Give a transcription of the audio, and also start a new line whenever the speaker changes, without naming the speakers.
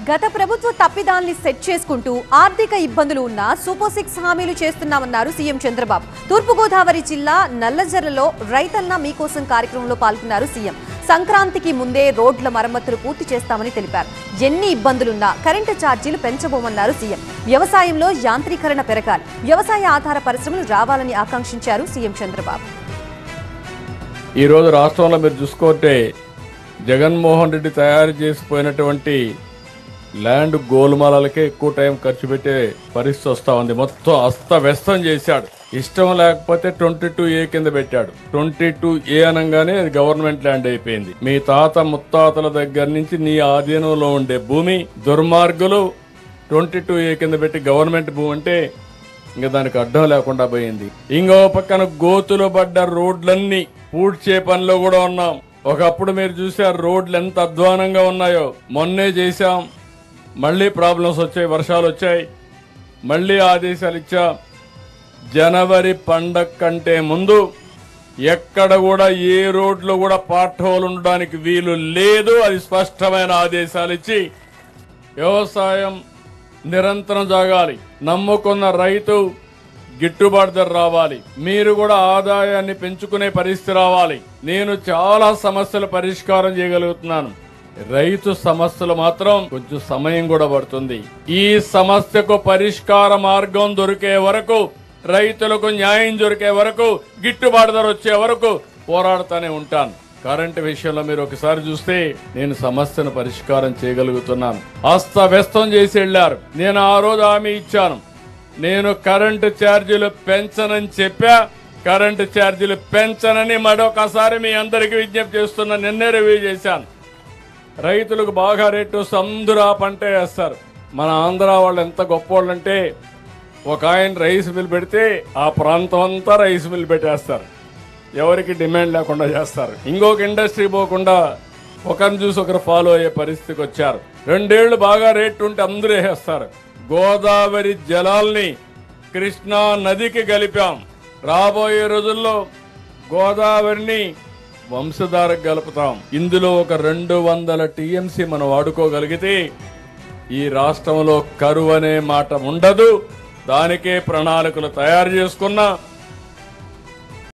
గత ప్రభుత్వ తప్పిదాల్ని సెట్ చేసుకుంటూ ఆర్థిక ఇబ్బందులు ఉన్న సూపర్ 6 హామీలు చేస్తున్నామన్నారు సీఎం చంద్రబాబు. తూర్పుగోదావరి జిల్లా నల్లజర్లలో రైతన్న మీకోసం కార్యక్రమంలో పాల్గొన్నారు సీఎం. సంక్రాంతికి ముందే రోడ్ల మరమ్మతులు పూర్తి చేస్తామని తెలిపారు. ఎన్ని ఇబ్బందులున్నా కరెంటు ఛార్జీలు పెంచబోమన్నారు సీఎం. వ్యవసాయంలో యాంత్రీకరణ పెరగాలి, వ్యవసాయ ఆధార పరిశ్రమలు రావాలని ఆకాంక్షించారు సీఎం చంద్రబాబు.
ఈ రోజు రాష్ట్రంలో మీరు చూసుకుంటే జగన్మోహన్ రెడ్డి తయారు చేసిపోయినటువంటి ల్యాండ్ గోల్మాలకే ఎక్కువ టైం ఖర్చు పెట్టే పరిస్థితి వస్తా ఉంది. మొత్తం అస్తవ్యస్తం చేశాడు. ఇష్టం లేకపోతే 22A కింద పెట్టాడు. 22A అనగానే అది గవర్నమెంట్ ల్యాండ్ అయిపోయింది. మీ తాత ముత్తాతల దగ్గర నుంచి నీ ఆధీనంలో ఉండే భూమి దుర్మార్గులు 22A కింద పెట్టి గవర్నమెంట్ భూమి అంటే ఇంకా దానికి అడ్డం లేకుండా పోయింది. ఇంకో పక్కన గోతులు పడ్డ రోడ్లన్నీ పూడ్చే పనిలో కూడా ఉన్నాం. ఒకప్పుడు మీరు చూసారు రోడ్లు ఎంత అధ్వానంగా ఉన్నాయో. మొన్నే చేశాం, మళ్ళీ ప్రాబ్లమ్స్ వచ్చాయి, వర్షాలు వచ్చాయి, మళ్ళీ ఆదేశాలు ఇచ్చా. జనవరి పండగ కంటే ముందు ఎక్కడ కూడా ఏ రోడ్లు కూడా పార్ట్ హోల్ ఉండడానికి వీలు లేదు. అది స్పష్టమైన ఆదేశాలు ఇచ్చి వ్యవసాయం నిరంతరం సాగాలి. నమ్ముకున్న రైతు గిట్టుబాటు ధర రావాలి. మీరు కూడా ఆదాయాన్ని పెంచుకునే పరిస్థితి రావాలి. నేను చాలా సమస్యల పరిష్కారం చేయగలుగుతున్నాను. రైతు సమస్యలు మాత్రం కొంచెం సమయం కూడా పడుతుంది. ఈ సమస్యకు పరిష్కార మార్గం దొరికే వరకు, రైతులకు న్యాయం దొరికే వరకు, గిట్టుబాటు ధర వచ్చే వరకు పోరాడుతూనే ఉంటాను. కరెంటు విషయంలో మీరు ఒకసారి చూస్తే నేను సమస్యను పరిష్కారం చేయగలుగుతున్నాను. అస్తవ్యస్తం చేసి వెళ్లారు. నేను ఆ రోజు హామీ ఇచ్చాను, నేను కరెంటు ఛార్జీలు పెంచనని చెప్పా. కరెంటు ఛార్జీలు పెంచనని మరొకసారి మీ అందరికీ విజ్ఞప్తి చేస్తున్నా. నిన్నే రివ్యూ చేశాను. రైతులకు బాగా రేటు అందరూ ఆ పంట వేస్తారు. మన ఆంధ్ర వాళ్ళు ఎంత గొప్ప అంటే ఒక ఆయన రైస్ మిల్ పెడితే ఆ ప్రాంతం అంతా రైస్ మిల్ పెట్టేస్తారు. ఎవరికి డిమాండ్ లేకుండా చేస్తారు. ఇంకొక ఇండస్ట్రీ పోకుండా ఒకరిని చూసి ఒకరు ఫాలో అయ్యే పరిస్థితికి వచ్చారు. 2 ఏళ్లు బాగా రేటు ఉంటే అందరూ వేస్తారు. గోదావరి జలాల్ని కృష్ణా నదికి కలిపాం. రాబోయే రోజుల్లో గోదావరిని వంశధారకు కలుపుతాం. ఇందులో ఒక 200 TMC మనం వాడుకోగలిగితే ఈ రాష్ట్రంలో కరువు అనే మాట ఉండదు. దానికే ప్రణాళికలు తయారు చేసుకున్నా.